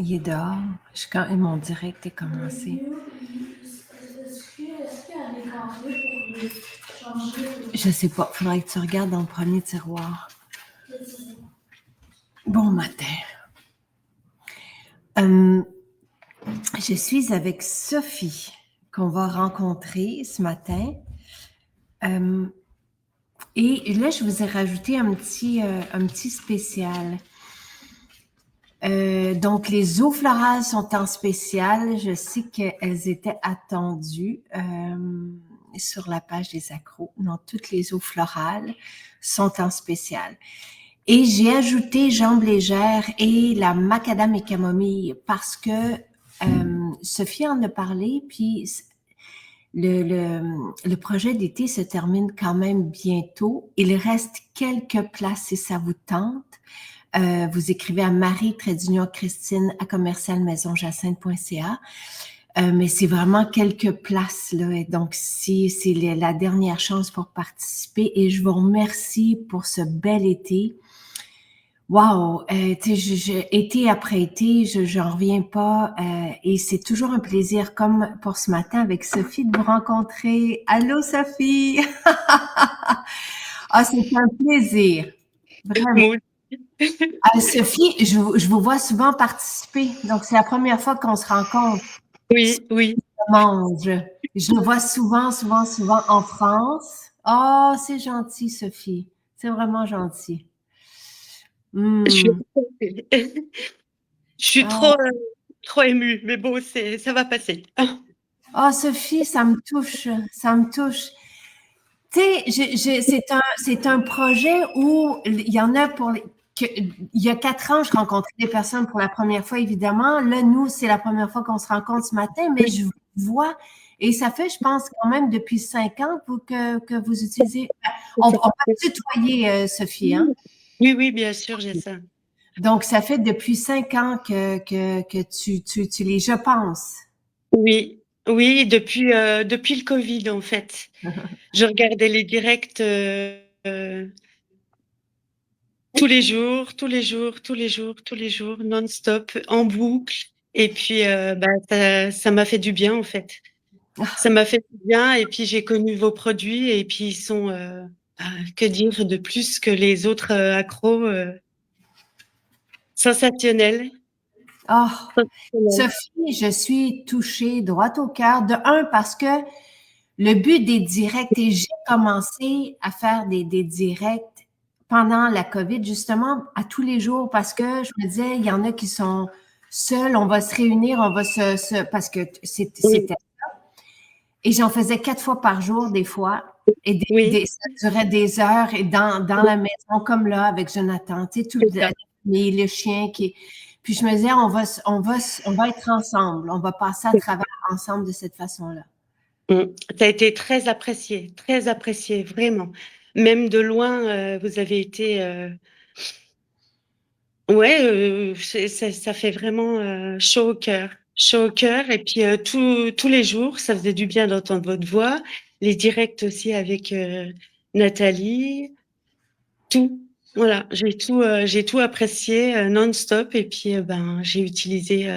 Il est dehors. Quand mon direct est commencé. Je sais pas. Faudrait que tu regardes dans le premier tiroir. Bon matin. Je suis avec Sophie, qu'on va rencontrer ce matin. Et là, je vous ai rajouté un petit spécial. Donc, les eaux florales sont en spécial. Je sais qu'elles étaient attendues sur la page des accros. Non, toutes les eaux florales sont en spécial. Et j'ai ajouté jambes légères et la macadam et camomille parce que Sophie en a parlé, puis le projet d'été se termine quand même bientôt. Il reste quelques places si ça vous tente. Vous écrivez à marie-christine@commercialmaisonjacinthe.ca. Mais c'est vraiment quelques places, là. Et donc, c'est la dernière chance pour participer. Et je vous remercie pour ce bel été. Wow! Été après été, j'en reviens pas. Et c'est toujours un plaisir, comme pour ce matin avec Sophie, de vous rencontrer. Allô, Sophie! Ah, c'est un plaisir. Vraiment. Sophie, je vous vois souvent participer. Donc, c'est la première fois qu'on se rencontre. Oui, oui. Je le vois souvent en France. Oh, c'est gentil, Sophie. C'est vraiment gentil. Je suis Oh. trop émue, mais bon, ça va passer. Oh, Sophie, ça me touche, ça me touche. Tu sais, c'est un projet où il y en a il y a 4 ans, je rencontrais des personnes pour la première fois, évidemment. Là, nous, c'est la première fois qu'on se rencontre ce matin, mais je vous vois. Et ça fait, je pense, quand même depuis 5 ans que vous utilisez. On va tutoyer, Sophie, hein? Oui, oui, bien sûr, j'ai ça. Donc, ça fait depuis 5 ans que tu utilises, je pense. Oui, oui, depuis le Covid, en fait. Je regardais les directs tous les jours, tous les jours, tous les jours, tous les jours, non-stop, en boucle. Et puis, ça m'a fait du bien, en fait. Ça m'a fait du bien. Et puis, j'ai connu vos produits. Et puis, ils sont, que dire de plus que les autres accros, sensationnels. Oh, Sensationnels. Sophie, je suis touchée droit au cœur. De un, parce que le but des directs, et j'ai commencé à faire des directs pendant la COVID, justement, à tous les jours, parce que je me disais, il y en a qui sont seuls, on va se réunir, on va parce que c'était Oui, ça. Et j'en faisais 4 fois par jour, des fois. Et oui, ça durait des heures et dans la maison, comme là, avec Jonathan, tu sais, tout c'est ça. le chien qui. Puis je me disais, on va être ensemble, on va passer à travers ensemble de cette façon-là. Ça a été très apprécié, vraiment. Même de loin, vous avez été, ouais, ça fait vraiment chaud au cœur. Et puis tous les jours, ça faisait du bien d'entendre votre voix, les directs aussi avec Nathalie, tout. Voilà, j'ai tout apprécié non-stop. Et puis j'ai utilisé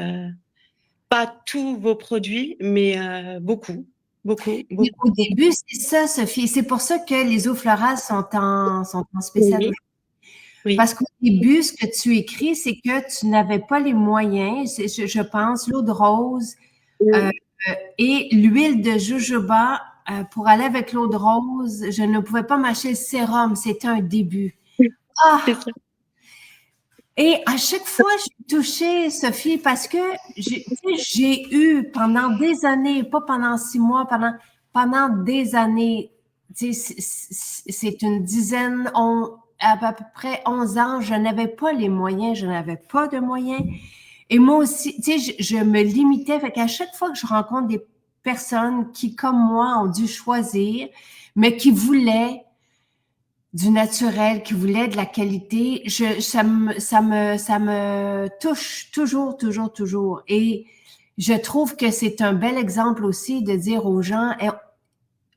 pas tous vos produits, mais beaucoup, beaucoup, Mais au beaucoup, beaucoup. début, c'est ça, Sophie. C'est pour ça que les eaux florales sont en spécial Oui, aujourd'hui. oui, Parce qu'au début, ce que tu écris, c'est que tu n'avais pas les moyens, je pense, l'eau de rose euh, oui, et l'huile de jojoba. Pour aller avec l'eau de rose, je ne pouvais pas m'acheter le sérum. C'était un début. c'est Ah! ça. Et à chaque fois, je suis touchée, Sophie, parce que j'ai eu pendant des années, pas pendant 6 mois, pendant des années, c'est une dizaine, à peu près 11 ans, je n'avais pas les moyens, je n'avais pas de moyens. Et moi aussi, je me limitais. Fait qu'à chaque fois que je rencontre des personnes qui, comme moi, ont dû choisir, mais qui voulaient du naturel, qui voulait de la qualité, ça me touche toujours, toujours, toujours. Et je trouve que c'est un bel exemple aussi de dire aux gens, eh,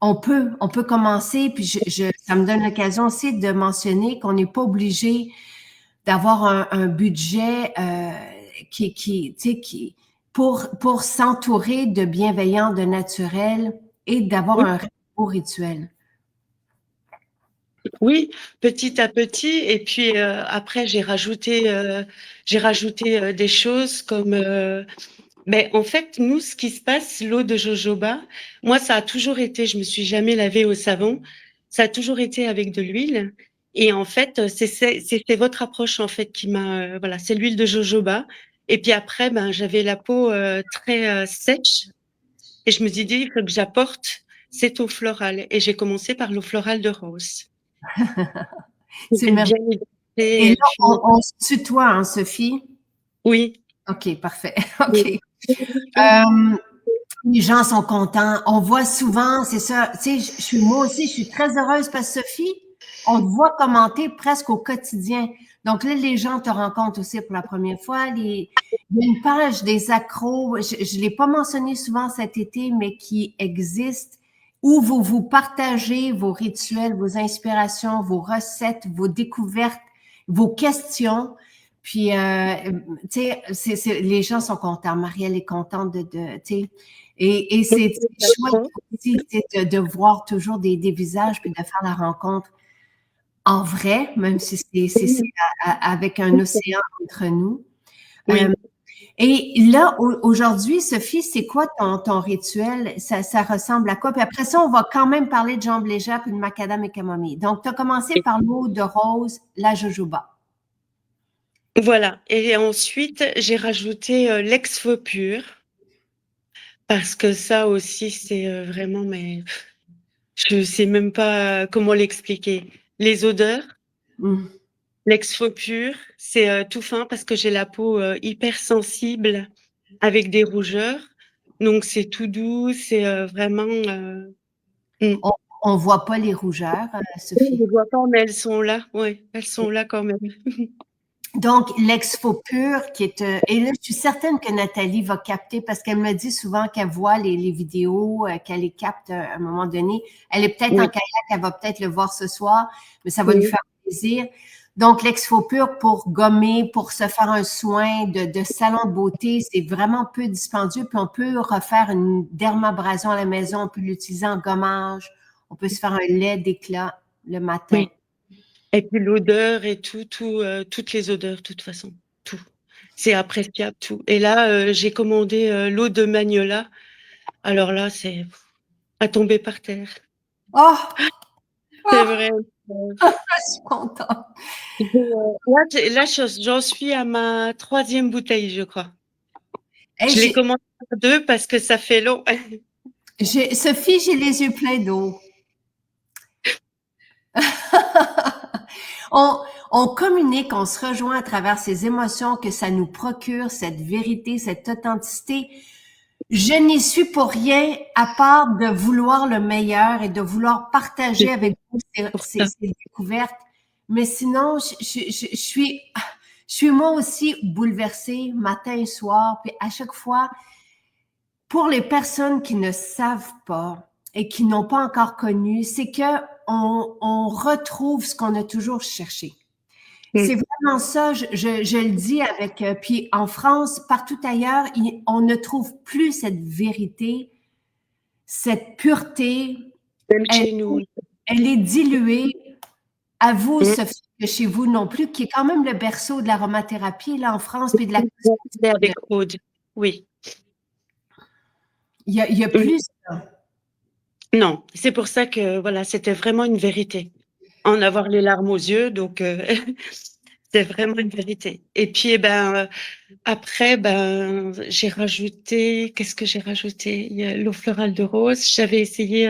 on peut commencer, puis ça me donne l'occasion aussi de mentionner qu'on n'est pas obligé d'avoir un budget tu sais, pour s'entourer de bienveillant, de naturel et d'avoir Oui, un beau rituel. oui, petit à petit. Et puis après, j'ai rajouté des choses comme. Mais en fait, nous, ce qui se passe, l'eau de jojoba, moi, ça a toujours été. Je me suis jamais lavée au savon. Ça a toujours été avec de l'huile. Et en fait, c'est votre approche en fait qui m'a. Voilà, c'est l'huile de jojoba. Et puis après, ben, j'avais la peau très sèche. Et je me suis dit, il faut que j'apporte cette eau florale. Et j'ai commencé par l'eau florale de rose. C'est Pour être merveilleux. bien Et hydratée. là, Et puis, on se tutoie, hein, Sophie? oui. OK, parfait. Oui. OK. Les gens sont contents. On voit souvent, c'est ça. Tu sais, moi aussi, je suis très heureuse parce que Sophie, on te voit commenter presque au quotidien. Donc là, les gens te rencontrent aussi pour la première fois. Il y a une page des accros, je ne l'ai pas mentionné souvent cet été, mais qui existe, où vous partagez vos rituels, vos inspirations, vos recettes, vos découvertes, vos questions. Puis, tu sais, les gens sont contents. Marielle est contente tu sais, et c'est chouette aussi, tu sais, de voir toujours des visages puis de faire la rencontre en vrai, même si c'est avec un océan entre nous. Euh, Oui. et là, aujourd'hui, Sophie, c'est quoi ton rituel? Ça ressemble à quoi? Puis après ça, on va quand même parler de jambes légères puis de macadam et camomille. Donc, tu as commencé par l'eau de rose, la jojoba. Voilà. Et ensuite, j'ai rajouté l'ex-faux pur parce que ça aussi, c'est vraiment, mais je sais même pas comment l'expliquer. Les odeurs, Mm. l'ex-faux pur, c'est tout fin parce que j'ai la peau hyper sensible avec des rougeurs. Donc, c'est tout doux, c'est vraiment. Mm. On ne voit pas les rougeurs, Je Sophie. ne vois pas, mais elles sont là. Oui, elles sont là quand même. Donc, l'expo pur qui est... et là, je suis certaine que Nathalie va capter parce qu'elle me dit souvent qu'elle voit les vidéos, qu'elle les capte à un moment donné. Elle est peut-être en Oui. kayak, elle va peut-être le voir ce soir, mais ça va lui Oui. faire plaisir. Donc, l'expo pur pour gommer, pour se faire un soin de salon de beauté, c'est vraiment peu dispendieux. Puis on peut refaire une dermabrasion à la maison, on peut l'utiliser en gommage, on peut se faire un lait d'éclat le matin. Oui. Et puis l'odeur et toutes les odeurs, de toute façon, tout. C'est appréciable, tout. Et là, j'ai commandé l'eau de Magnola. Alors là, c'est à tomber par terre. Oh, C'est oh, vrai. je suis contente. Là, j'en suis à ma troisième bouteille, je crois. Hey, Je l'ai commandé par deux parce que ça fait long. Sophie, j'ai les yeux pleins d'eau. On communique, on se rejoint à travers ces émotions que ça nous procure, cette vérité, cette authenticité. Je n'y suis pour rien à part de vouloir le meilleur et de vouloir partager C'est avec vous pour ça. ces découvertes. Mais sinon, je suis moi aussi bouleversée matin et soir. Puis à chaque fois, pour les personnes qui ne savent pas et qui n'ont pas encore connu, c'est que on retrouve ce qu'on a toujours cherché. Mm. C'est vraiment ça, je le dis avec, puis en France, partout ailleurs, on ne trouve plus cette vérité, cette pureté, Même elle, chez nous. elle est diluée. À vous, Mm. Sophie, que chez vous non plus, qui est quand même le berceau de l'aromathérapie, là, en France, puis de la C'est cosmétique. avec Aude. Oui. Il y a Oui. plus ça. Non, c'est pour ça que voilà, c'était vraiment une vérité. En avoir les larmes aux yeux, donc c'est vraiment une vérité. Et puis, eh ben, après, ben, j'ai rajouté, qu'est-ce que j'ai rajouté? Il y a l'eau florale de rose. J'avais essayé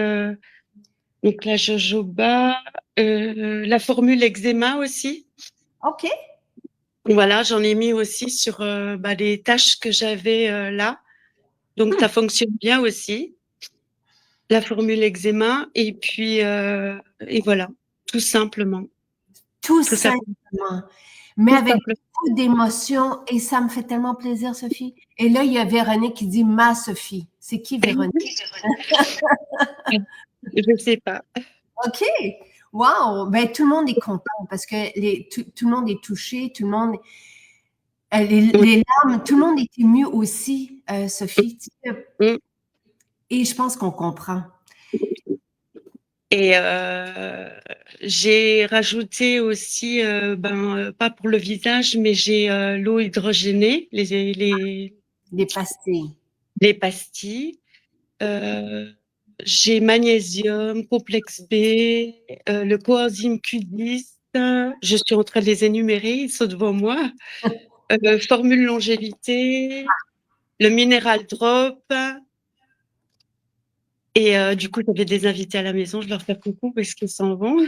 donc la jojoba, la formule eczéma aussi. OK. Voilà, j'en ai mis aussi sur bah, les taches que j'avais là. Donc, Hmm. ça fonctionne bien aussi. La formule eczéma. Et voilà, tout simplement. Tout Tout simplement. simplement, mais Tout avec simplement. beaucoup d'émotion et ça me fait tellement plaisir, Sophie. Et là, il y a Véronique qui dit ma Sophie. C'est qui Véronique? Je sais pas. OK. Wow. Ben, tout le monde est content parce que tout le monde est touché, tout le monde. Les larmes, tout le monde est ému aussi, Sophie. Mm. Et je pense qu'on comprend. Et j'ai rajouté aussi, pas pour le visage, mais j'ai l'eau hydrogénée, Les pastilles. les pastilles. Euh, j'ai magnésium, complexe B, le coenzyme Q10. Je suis en train de les énumérer, ils sont devant moi. Formule longévité, le minéral drop. Et du coup, j'avais des invités à la maison, je leur fais coucou parce qu'ils s'en vont.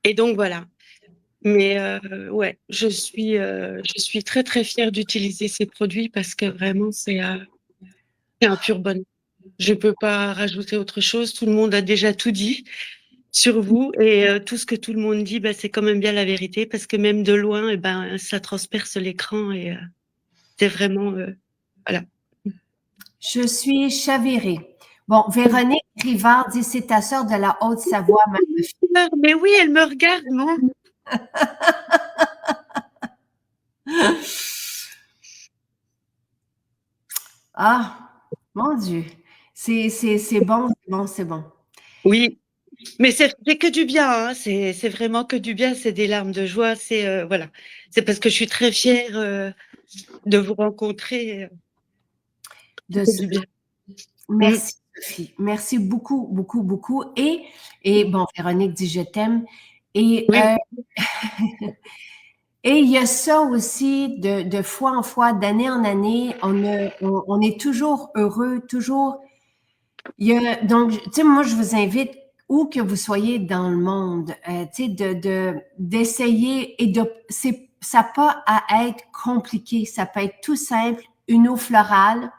Et donc voilà. Mais ouais, je suis très très fière d'utiliser ces produits parce que vraiment c'est un pur bonheur. Je peux pas rajouter autre chose. Tout le monde a déjà tout dit sur vous et tout ce que tout le monde dit, bah, c'est quand même bien la vérité parce que même de loin, ça transperce l'écran et c'est vraiment voilà. Je suis chavirée. Bon, Véronique Rivard dit c'est ta sœur de la Haute-Savoie, ma fille. Mais oui, elle me regarde, non? Ah, mon Dieu. C'est bon, c'est bon, c'est bon. Oui, mais c'est que du bien, hein. C'est vraiment que du bien. C'est des larmes de joie. C'est voilà. C'est parce que je suis très fière de vous rencontrer. De C'est ce- du bien. Mm. Merci, Sophie. Merci beaucoup, beaucoup, beaucoup. Et bon, Véronique dit je t'aime. Et, Oui, et il y a ça aussi de fois en fois, d'année en année, on est toujours heureux, toujours. Donc, tu sais, moi, je vous invite, où que vous soyez dans le monde, tu sais, d'essayer ça n'a pas à être compliqué, ça peut être tout simple, une eau florale,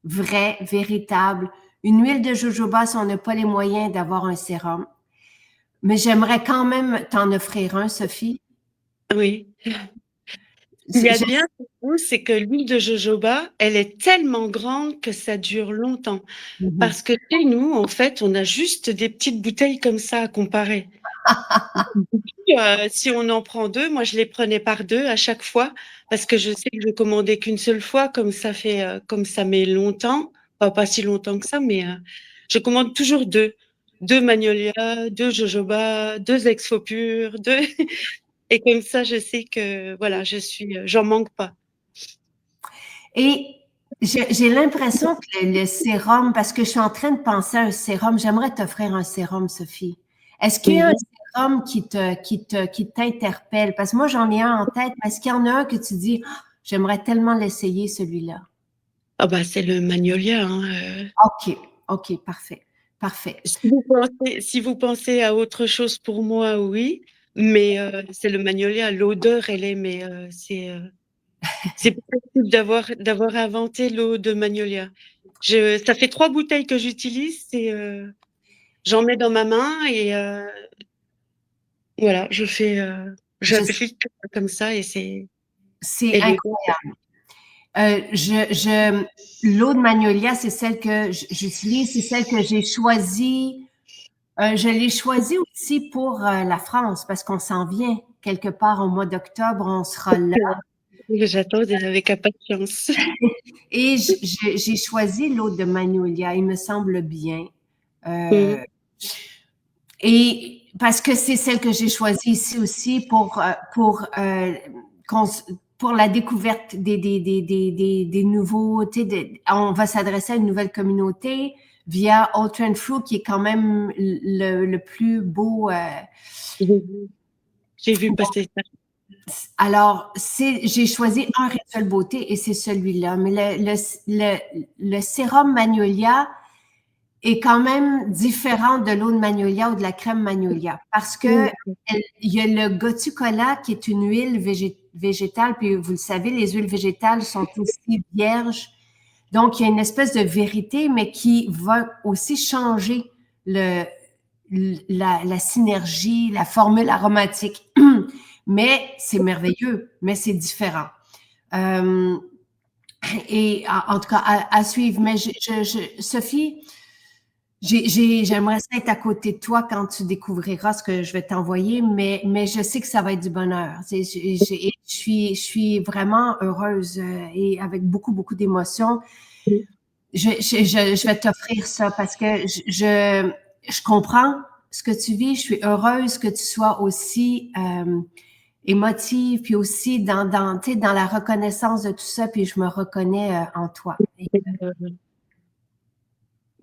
vraie, véritable, une huile de jojoba si on n'a pas les moyens d'avoir un sérum. Mais j'aimerais quand même t'en offrir un, Sophie. oui. Ce qu'il y a de bien, surtout, c'est que l'huile de jojoba, elle est tellement grande que ça dure longtemps. Mhm. Parce que chez nous, en fait, on a juste des petites bouteilles comme ça à comparer. Si on en prend deux, moi je les prenais par deux à chaque fois parce que je sais que je commandais qu'une seule fois, comme ça met longtemps, pas si longtemps que ça, mais je commande toujours deux, deux Magnolia, deux jojoba, deux Exfopur, deux et comme ça je sais que voilà, j'en manque pas. Et j'ai l'impression que le sérum, parce que je suis en train de penser à un sérum, j'aimerais t'offrir un sérum, Sophie. Est-ce qu'il y a un Mhm. sérum qui t'interpelle? Parce que moi, j'en ai un en tête, mais est-ce qu'il y en a un que tu dis, ah, j'aimerais tellement l'essayer, celui-là? Ah bah c'est le Magnolia, hein. OK, OK, parfait, parfait. Si vous pensez à autre chose pour moi, oui, mais c'est le Magnolia. L'odeur, elle est, mais c'est possible d'avoir inventé l'eau de Magnolia. Ça fait 3 bouteilles que j'utilise. J'en mets dans ma main et voilà, Je- j'applique comme ça et c'est et l'odeur. incroyable. L'eau de Magnolia, c'est celle que j'utilise, c'est celle que j'ai choisie. Je l'ai choisie aussi pour la France parce qu'on s'en vient quelque part au mois d'octobre, on sera là. J'attends avec impatience. Et j'ai choisi l'eau de Magnolia, il me semble bien. Mhm. Euh, et parce que c'est celle que j'ai choisie ici aussi pour la découverte des nouveaux, tu sais, on va s'adresser à une nouvelle communauté via Old Trend Fruit, qui est quand même le plus beau. J'ai vu j'ai vu passer ça. Alors, j'ai choisi un rituel beauté et c'est celui-là. Mais le sérum Magnolia est quand même différent de l'eau de Magnolia ou de la crème Magnolia parce que Mhm. il y a le gotu-kola qui est une huile végétale, puis vous le savez, les huiles végétales sont aussi vierges. Donc, il y a une espèce de vérité, mais qui va aussi changer la synergie, la formule aromatique. Mais c'est merveilleux, mais c'est différent. Euh, et en tout cas, à suivre. Mais Sophie, J'aimerais ça être à côté de toi quand tu découvriras ce que je vais t'envoyer, mais je sais que ça va être du bonheur. Je suis vraiment heureuse et avec beaucoup, beaucoup d'émotions. Je vais t'offrir ça parce que je comprends ce que tu vis. Je suis heureuse que tu sois aussi émotive, puis aussi tu sais, dans la reconnaissance de tout ça, puis je me reconnais en toi.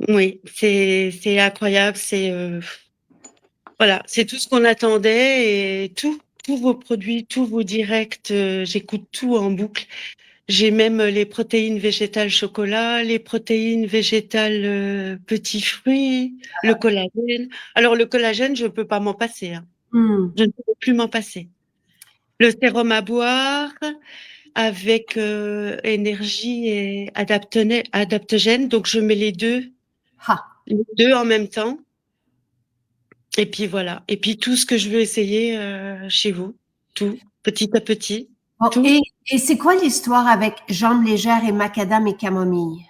Oui, c'est incroyable, voilà, c'est tout ce qu'on attendait et tous vos produits, tous vos directs, j'écoute tout en boucle. J'ai même les protéines végétales chocolat, les protéines végétales petits fruits, le collagène. Alors le collagène, je peux pas m'en passer, hein. Je ne peux plus m'en passer. Le sérum à boire avec énergie et adaptogène, donc je mets les deux en même temps. Et puis voilà. Et puis tout ce que je veux essayer chez vous, tout, petit à petit, Bon, tout. et c'est quoi l'histoire avec jambes légères et macadam et camomille?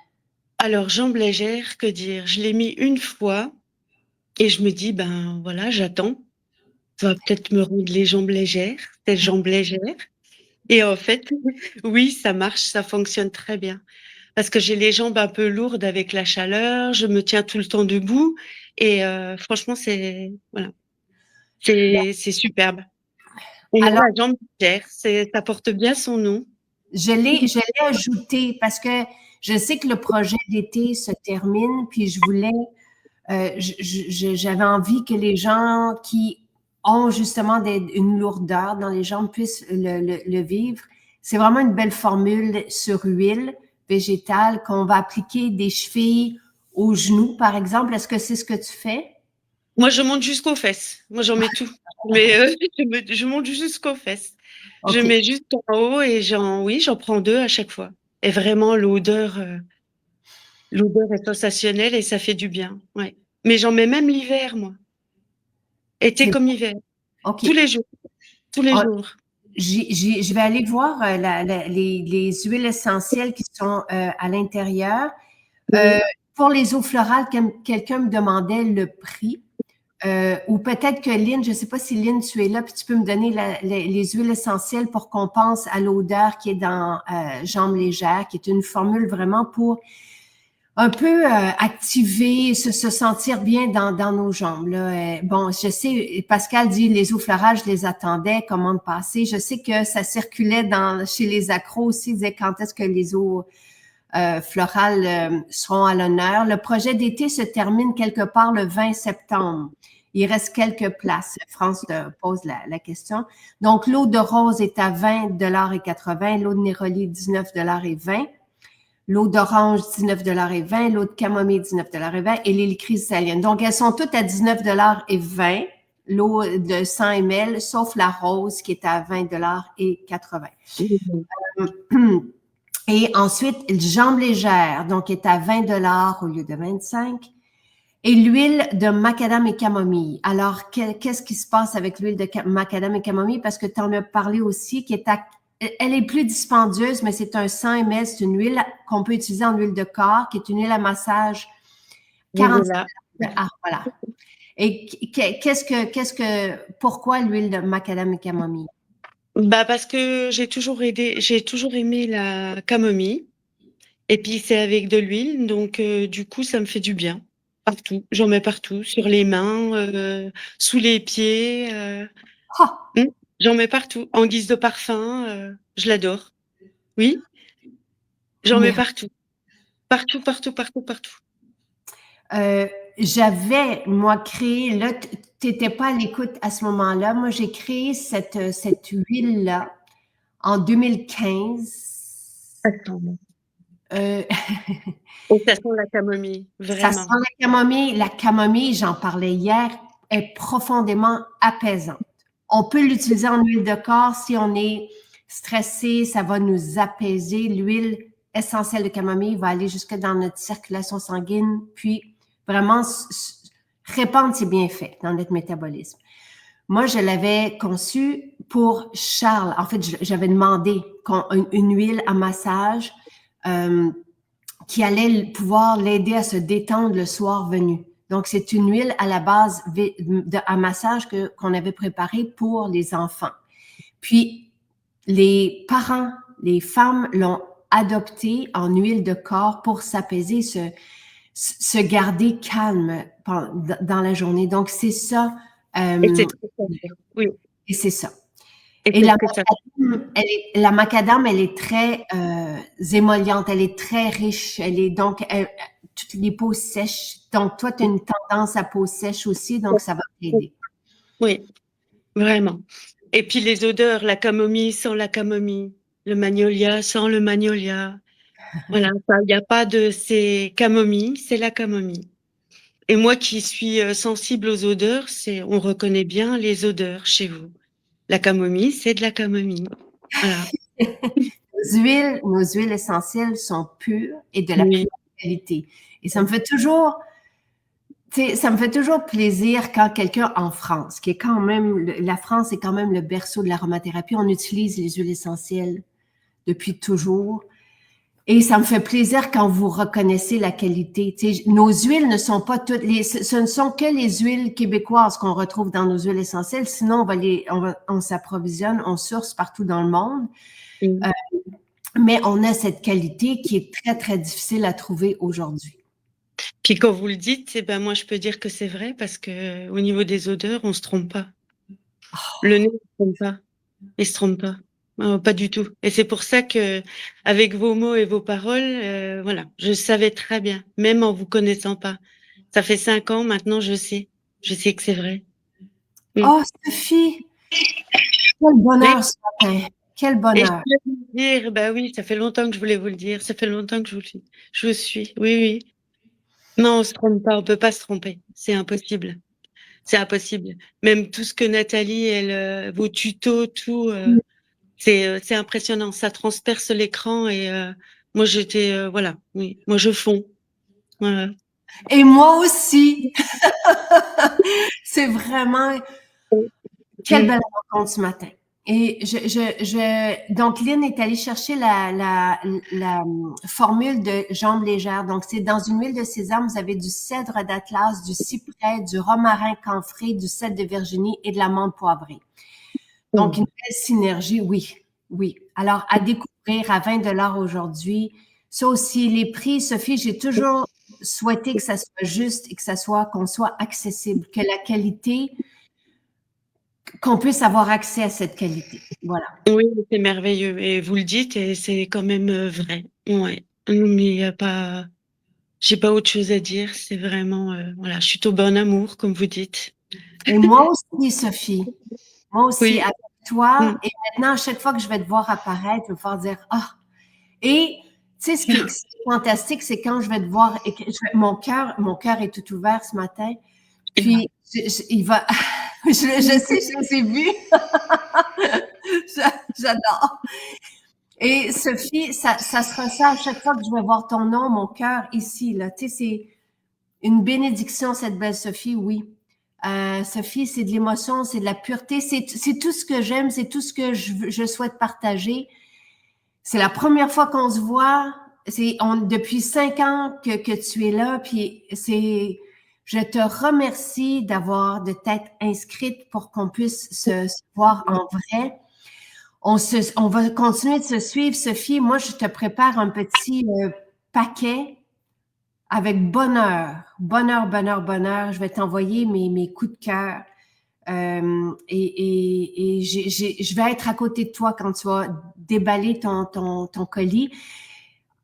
Alors jambes légères, que dire? Je l'ai mis une fois et je me dis ben voilà, j'attends. Ça va peut-être me rendre les jambes légères, cette jambes légères. Et en fait, oui, ça marche, ça fonctionne très bien. Parce que j'ai les jambes un peu lourdes avec la chaleur, je me tiens tout le temps debout et franchement c'est voilà, c'est superbe. Et Alors, la jambe légère, ça porte bien son nom. je l'ai ajouté parce que je sais que le projet d'été se termine, puis je voulais, j'avais envie que les gens qui ont justement une lourdeur dans les jambes puissent le vivre. C'est vraiment une belle formule sur huile végétale qu'on va appliquer des chevilles aux genoux, par exemple. Est-ce que c'est ce que tu fais? Moi, je monte jusqu'aux fesses. Moi, j'en mets tout. Mais je monte jusqu'aux fesses. Je OK. mets juste en haut et oui, j'en prends 2 à chaque fois. Et vraiment, l'odeur est sensationnelle et ça fait du bien. Ouais. Mais j'en mets même l'hiver, moi. Été C'est comme hiver. Tous OK. les jours. Tous les Ah, jours. je vais aller voir les huiles essentielles qui sont à l'intérieur. Euh, Oui. pour les eaux florales, quelqu'un me demandait le prix. Ou peut-être que Lynn, je ne sais pas si Lynn, tu es là, puis tu peux me donner les huiles essentielles pour qu'on pense à l'odeur qui est dans Jambes légères, qui est une formule vraiment pour un peu activer, se sentir bien dans nos jambes. Là. Bon, je sais, Pascal dit les eaux florales, je les attendais, commande passée. Je sais que ça circulait chez les accros aussi, ils disaient quand est-ce que les eaux florales seront à l'honneur. Le projet d'été se termine quelque part le 20 septembre. Il reste quelques places. France te pose la question. Donc, l'eau de rose est à 20,80 $, l'eau de Néroli, 19,20 $, l'eau d'orange, 19,20 $, l'eau de camomille, 19,20 $ et l'huile cristalline. Donc, elles sont toutes à 19,20 $, l'eau de 100 ml, sauf la rose qui est à 20,80 $. Et ensuite, jambes légères, donc est à 20 $ au lieu de 25. Et l'huile de macadam et camomille. Alors, qu'est-ce qui se passe avec l'huile de macadam et camomille? Parce que tu en as parlé aussi, elle est plus dispendieuse, mais c'est un 100 ml, c'est une huile qu'on peut utiliser en huile de corps, qui est une huile à massage 45. Voilà. Ah, voilà. Et pourquoi l'huile de macadam et camomille? Bah parce que j'ai toujours aimé la camomille. Et puis c'est avec de l'huile, donc du coup ça me fait du bien. Partout, j'en mets partout, sur les mains, sous les pieds, Ah! mmh, j'en mets partout, en guise de parfum, je l'adore. Oui, j'en mets Mais partout. Partout, partout, partout, partout. Euh, j'avais, moi, créé, là, tu n'étais pas à l'écoute à ce moment-là. Moi, j'ai créé cette huile-là en 2015. Attends. Euh, Et ça sent la camomille, ça sent vraiment. la camomille. La camomille, j'en parlais hier, est profondément apaisante. On peut l'utiliser en huile de corps si on est stressé, ça va nous apaiser. L'huile essentielle de camomille va aller jusque dans notre circulation sanguine, puis vraiment répandre ses bienfaits dans notre métabolisme. Moi, je l'avais conçu pour Charles. En fait, j'avais demandé une huile à massage qui allait pouvoir l'aider à se détendre le soir venu. Donc, c'est une huile à la base à massage qu'on avait préparée pour les enfants. Puis, les parents, les femmes l'ont adoptée en huile de corps pour s'apaiser, se garder calme dans la journée. Donc, c'est ça. Et c'est très fort. Oui. Et c'est ça. Et Et c'est ce que ça la macadam, elle est très émolliente, elle est très riche, elle est donc toutes les peaux sèches. Donc, toi, tu as une tendance à peau sèche aussi, donc ça va t'aider. Oui, vraiment. Et puis les odeurs, la camomille sans la camomille, le magnolia sans le magnolia. Voilà, il n'y a pas de c'est camomille, c'est la camomille. Et moi qui suis sensible aux odeurs, on reconnaît bien les odeurs chez vous. La camomille, c'est de la camomille. Voilà. Nos huiles essentielles sont pures et de la Oui. pure qualité. Et ça me fait toujours, ça me fait toujours plaisir quand quelqu'un en France, qui est quand même, la France est quand même le berceau de l'aromathérapie, on utilise les huiles essentielles depuis toujours. Et ça me fait plaisir quand vous reconnaissez la qualité. Nos huiles ne sont pas toutes ce ne sont que les huiles québécoises qu'on retrouve dans nos huiles essentielles. Sinon, on s'approvisionne, on source partout dans le monde. Mais on a cette qualité qui est très, très difficile à trouver aujourd'hui. Puis quand vous le dites, eh ben moi je peux dire que c'est vrai parce que au niveau des odeurs, on se trompe pas. Le nez ne se trompe pas. Il se trompe pas. Pas du tout. Et c'est pour ça que, avec vos mots et vos paroles, voilà, je savais très bien, même en vous connaissant pas. Ça fait 5 ans maintenant, je sais. Je sais que c'est vrai. Oh, Sophie! Quel bonheur ce matin! Quel Et je bonheur! voulais vous le dire, bah oui, ça fait longtemps que je voulais vous le dire. Ça fait longtemps que je vous suis. Oui, oui. Non, on se trompe pas. On peut pas se tromper. C'est impossible. C'est impossible. Même tout ce que Nathalie, vos tutos, tout. C'est impressionnant, ça transperce l'écran et moi j'étais voilà, oui, moi je fonds. Voilà. Et moi aussi! C'est vraiment quelle belle rencontre ce matin. Et donc, Lynn est allée chercher la formule de jambes légères. Donc, c'est dans une huile de sésame, vous avez du cèdre d'Atlas, du cyprès, du romarin camphré, du cèdre de Virginie et de l'amande poivrée. Donc, une belle synergie, oui, oui. Alors, à découvrir à 20 $ aujourd'hui. Ça aussi, les prix, Sophie, j'ai toujours souhaité que ça soit juste et qu'on soit accessible, que la qualité, qu'on puisse avoir accès à cette qualité. Voilà. Oui, c'est merveilleux et vous le dites et c'est quand même vrai. Ouais. Mais il y a pas j'ai pas autre chose à dire, c'est vraiment voilà, je suis au bon amour comme vous dites. Et moi aussi, Sophie, moi aussi, Oui. avec toi. Et maintenant, à chaque fois que je vais te voir apparaître, je vais pouvoir dire ah. Et tu sais, ce qui est fantastique, c'est quand je vais te voir et que mon cœur est tout ouvert ce matin. Puis il va, je sais, je les ai vus. J'adore. Et Sophie, ça sera ça à chaque fois que je vais voir ton nom, mon cœur ici, là. Tu sais, c'est une bénédiction, cette belle Sophie, oui. Sophie, c'est de l'émotion, c'est de la pureté, c'est tout ce que j'aime, c'est tout ce que je souhaite partager. C'est la première fois qu'on se voit. Depuis 5 ans que tu es là, puis je te remercie de t'être inscrite pour qu'on puisse se voir en vrai. On va continuer de se suivre, Sophie. Moi, je te prépare un petit paquet avec bonheur. Bonheur, bonheur, bonheur. Je vais t'envoyer mes coups de cœur. Et je vais être à côté de toi quand tu vas déballer ton colis.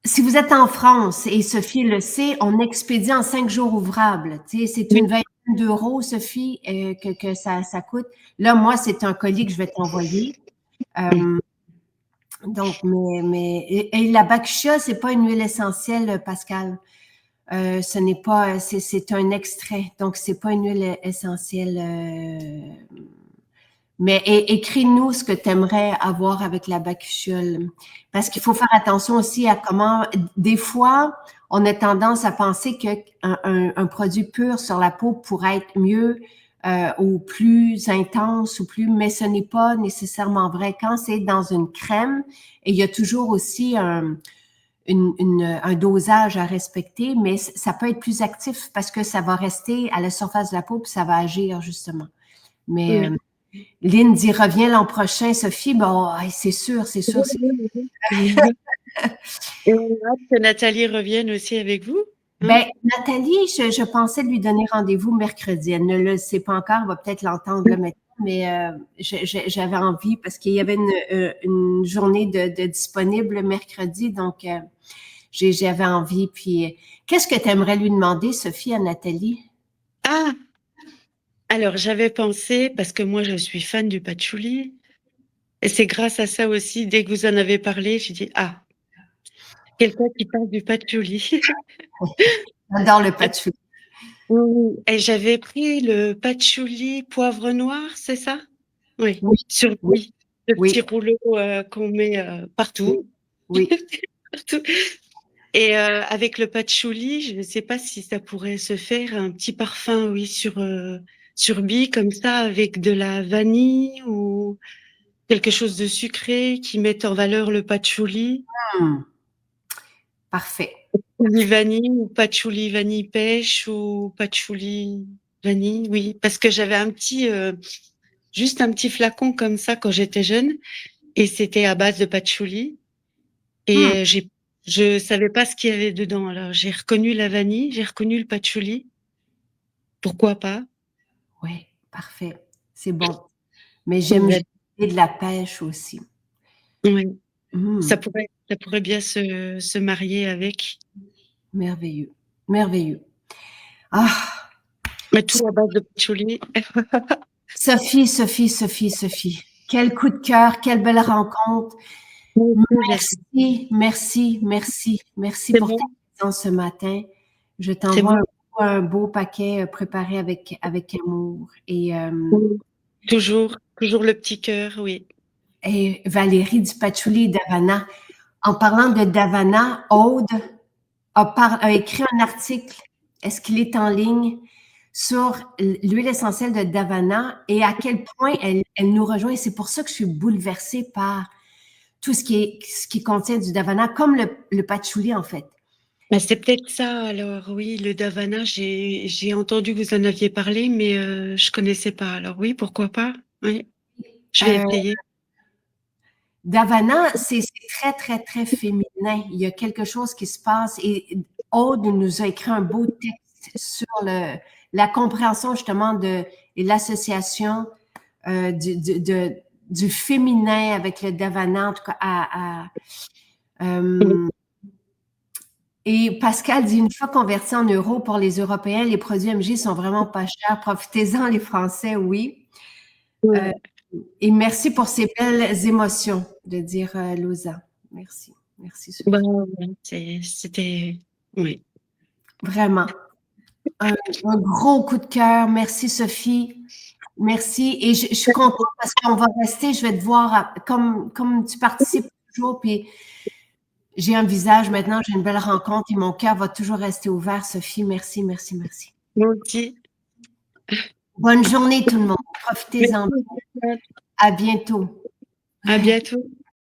Si vous êtes en France, et Sophie le sait, on expédie en 5 jours ouvrables. Tu sais, c'est une vingtaine d'euros, Sophie, que ça coûte. Là, moi, c'est un colis que je vais t'envoyer. Donc, et la bakucha, c'est pas une huile essentielle, Pascal. Ce n'est pas, c'est un extrait, donc c'est pas une huile essentielle. Mais écris-nous ce que tu aimerais avoir avec la bakuchiole. Parce qu'il faut faire attention aussi à comment, des fois, on a tendance à penser qu'un produit pur sur la peau pourrait être mieux ou plus intense mais ce n'est pas nécessairement vrai. Quand c'est dans une crème, et il y a toujours aussi un dosage à respecter, mais ça peut être plus actif parce que ça va rester à la surface de la peau puis ça va agir justement. Mais Oui. Lynn dit reviens l'an prochain, Sophie. Bon, c'est sûr, c'est sûr. Et on a hâte que Nathalie revienne aussi avec vous. Hein? Ben, Nathalie, je pensais lui donner rendez-vous mercredi. Elle ne le sait pas encore, on va peut-être l'entendre là maintenant, mais j'avais envie parce qu'il y avait une journée de disponible mercredi, donc j'avais envie. Puis, qu'est-ce que tu aimerais lui demander, Sophie, à Nathalie? Ah, alors j'avais pensé, parce que moi je suis fan du patchouli, et c'est grâce à ça aussi, dès que vous en avez parlé, j'ai dit, ah, quelqu'un qui parle du patchouli. J'adore le patchouli. Oui. Et j'avais pris le patchouli poivre noir, c'est ça? Oui, Oui, sur oui, le petit oui, rouleau qu'on met oui, partout. oui. Partout. Et avec le patchouli, je ne sais pas si ça pourrait se faire un petit parfum, oui, sur Bi, comme ça, avec de la vanille ou quelque chose de sucré qui mette en valeur le patchouli. Hmm, parfait. Patchouli vanille ou patchouli vanille pêche ou patchouli vanille, oui. Parce que j'avais juste un petit flacon comme ça quand j'étais jeune et c'était à base de patchouli. Hmm, Et je savais pas ce qu'il y avait dedans. Alors j'ai reconnu la vanille, j'ai reconnu le patchouli. Pourquoi pas? oui, parfait. C'est bon. Mais j'aime Ouais. de la pêche aussi. Ouais. Hmm, Ça pourrait bien se marier avec. merveilleux, merveilleux. Ah, Mais tout à base de patchouli. Sophie, Sophie, Sophie, Sophie. Quel coup de cœur, quelle belle rencontre. Merci, merci, merci, merci C'est pour ta bon, présence ce matin. Je c'est t'envoie bon. un beau paquet préparé avec amour. Oui. Toujours le petit cœur, oui. Et Valérie du Patchouli d'Havana. En parlant de Davana, Aude a écrit un article. Est-ce qu'il est en ligne sur l'huile essentielle de Davana et à quel point elle nous rejoint? Et c'est pour ça que je suis bouleversée par tout ce qui contient du Davana, comme le patchouli en fait. Bah, c'est peut-être ça, alors oui, le Davana, j'ai entendu que vous en aviez parlé, mais je connaissais pas. Alors oui, pourquoi pas? Oui, je vais Euh, essayer. Davana, c'est très, très, très féminin. Il y a quelque chose qui se passe et Aude nous a écrit un beau texte sur la compréhension justement et l'association du féminin avec le Davana, en tout cas Oui, euh, et Pascal dit, une fois convertis en euros pour les Européens, les produits MJ sont vraiment pas chers. Profitez-en, les Français, oui. Euh, ouais. et merci pour ces belles émotions, de dire Lausanne. Merci. Merci, Bah, Sophie. ouais, c'était, oui. Vraiment. Un gros coup de cœur. Merci, Sophie. Merci. Et je suis contente parce qu'on va rester, je vais te voir comme tu participes toujours, puis j'ai un visage maintenant, j'ai une belle rencontre et mon cœur va toujours rester ouvert. Sophie, merci, merci, merci. Moi aussi. Bonne journée tout le monde. Profitez-en. Merci. À bientôt. À Ouais. bientôt.